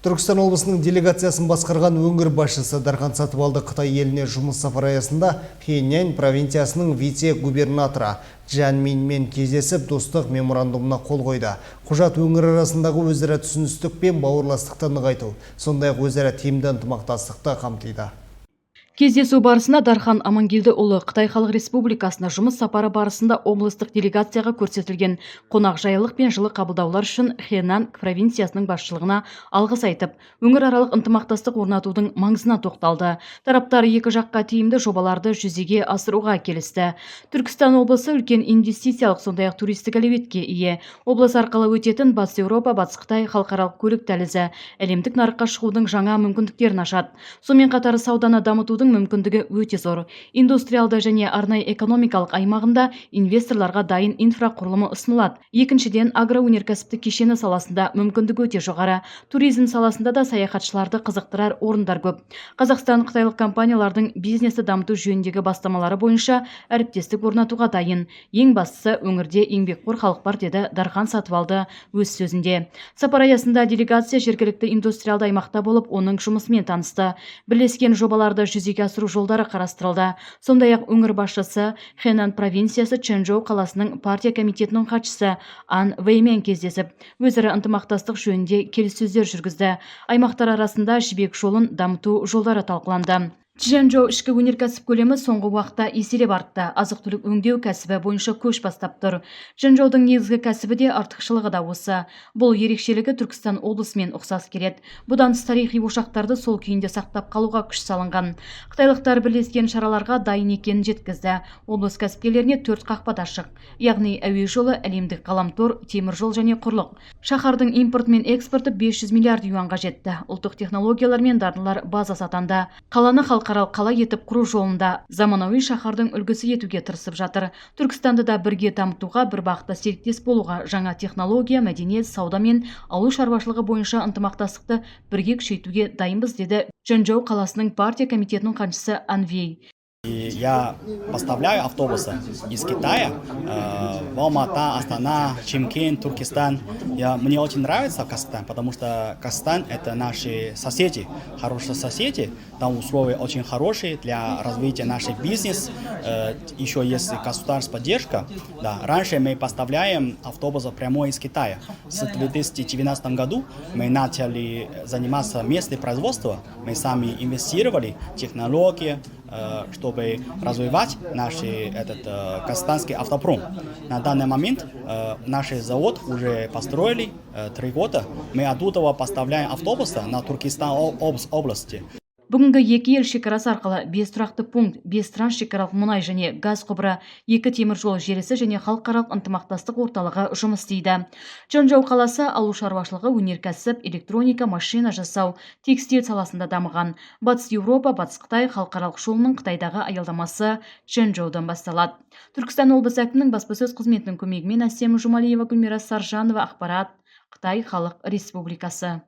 Түркістан облысының делегациясын басқарған өңір басшысы Дархан Сатыбалды Қытай еліне жұмыс сапары аясында Пхеньян провинциясының вице-губернаторы Чжан Минмен кездесіп, достық меморандумына қол қойды. Құжат өңір арасындағы өзара түсіністік пен бауырластықты нығайту, сондай-ақ өзара тиімді ынтымақтастықты қамтиды. Кездесу барысында Дархан Амангелдіұлы Қытай Халық Республикасына жұмыс сапары барысында облыстық делегацияға көрсетілген қонақжайлық пен жылы қабылдаулар үшін Хэнан провинциясының басшылығына алғыс айтып, өңіраралық ынтымақтастық орнатудың маңызына тоқталды. Тараптар екі жаққа тиімді жобаларды жүзеге асыруға келісті. Түркістан облысы үлкен инвестициялық, сондай-ақ туристік әлеуетке ие. Облыс арқылы өтетін Батыс Еуропа, Батыс Қытай халықаралық көлік дәлізі әлемдік нарыққа шығудың жаңа мүмкіндіктерін ашады. Сонымен қатар сауданы дамытудың мүмкіндігі өте зор. Индустриалды және арнайы экономикалық аймағында инвесторларға дайын инфрақұрылымы ұсынылады. Екіншіден, агроөнеркәсіптік кешені саласында мүмкіндігі өте жоғары. Туризм саласында да саяхатшыларды қызықтырар орындар көп. Қазақстан қытайлық компаниялардың бизнесті дамыту жөніндегі бастамалары бойынша әріптестік орнатуға дайын. Ең бастысы, өңірде еңбекқор халық бар, деді Дархан Сатыбалды өз сөзінде. Сапар аясында делегация жергілікті индустриалды аймақта болып, оның жұмысымен танысты. Бірлескен жобаларды жүзеге асыру жолдары қарастырылды. Сондай-ақ өңір басшысы Хэнан провинциясы Чжэнчжоу қаласының партия комитетінің хатшысы Ан Вэймен кездесіп, өзара ынтымақтастық жөнінде келіссөздер жүргізді. Аймақтар арасында жібек жолын дамыту жолдары талқыланды. Чжэнчжоу ішкі өнеркәсіп көлемі соңғы уақытта еселеп артты. Азық-түлік өңдеу кәсібі бойынша көш бастап тұр. Чжэнчжоудың негізгі кәсібі де артықшылығы да осы. Бұл ерекшелігі Түркістан облысымен ұқсас келеді. Бұдан тыс тарихи ошақтарды сол күйінде сақтап қалуға күш салынған. Қытайлықтар бірлескен шараларға дайын екенін жеткізді. Облыс кәсіпкерлеріне 4 қақпа ашық, яғни әуе жолы, әлемдік ғаламтор, темір жол және құрлық. Шаһардың импорты мен экспорты 500 миллиард юанға жетті. Ұлттық технологиялар мен дағдылар базасы атанды. Қаланы халықаралық қала етіп құру жолында заманауи шаһардың үлгісі етуге тырысып жатыр. Түркістанды да бірге дамытуға, бір бағытта серіктес болуға, жаңа технология, мәдениет, сауда мен ауыл шаруашылығы бойынша ынтымақтастықты бірге күшейтуге дайынбыз, деді Чжэнчжоу қаласының партия комитетінің хатшысы Ан Вэй. Я поставляю автобусы из Китая в Алмата, Астана, Чимкент, Туркестан. Мне очень нравится Казахстан, потому что Казахстан — это наши соседи, хорошие соседи. Там условия очень хорошие для развития нашего бизнеса. Еще есть государственная поддержка. Да. Раньше мы поставляем автобусы прямо из Китая. С 2019 году мы начали заниматься местным производством. Мы сами инвестировали в технологии, чтобы развивать наш казахстанский автопром. На данный момент наш завод уже построили 3 года. Мы оттуда поставляем автобусы на Туркестан области. Бүгінгі екі ел шекарасы арқылы 5 тұрақты пункт, 5 трансшекаралық мұнай және газ құбыры, 2 темір жол желісі және халықаралық ынтымақтастық орталығы жұмыс істейді. Чжэнчжоу қаласы ауыл шаруашылығы, өнеркәсіп, электроника, машина жасау, текстиль саласында дамыған. Батыс Еуропа, Батыс Қытай халықаралық жолының Қытайдағы аялдамасы Чжэнчжоудан басталады. Түркістан облысы әкімінің баспасөз қызметінің көмегімен Әсем Жұмалиева, Гүлмира Саржанова, ақпарат, Қытай Халық Республикасы.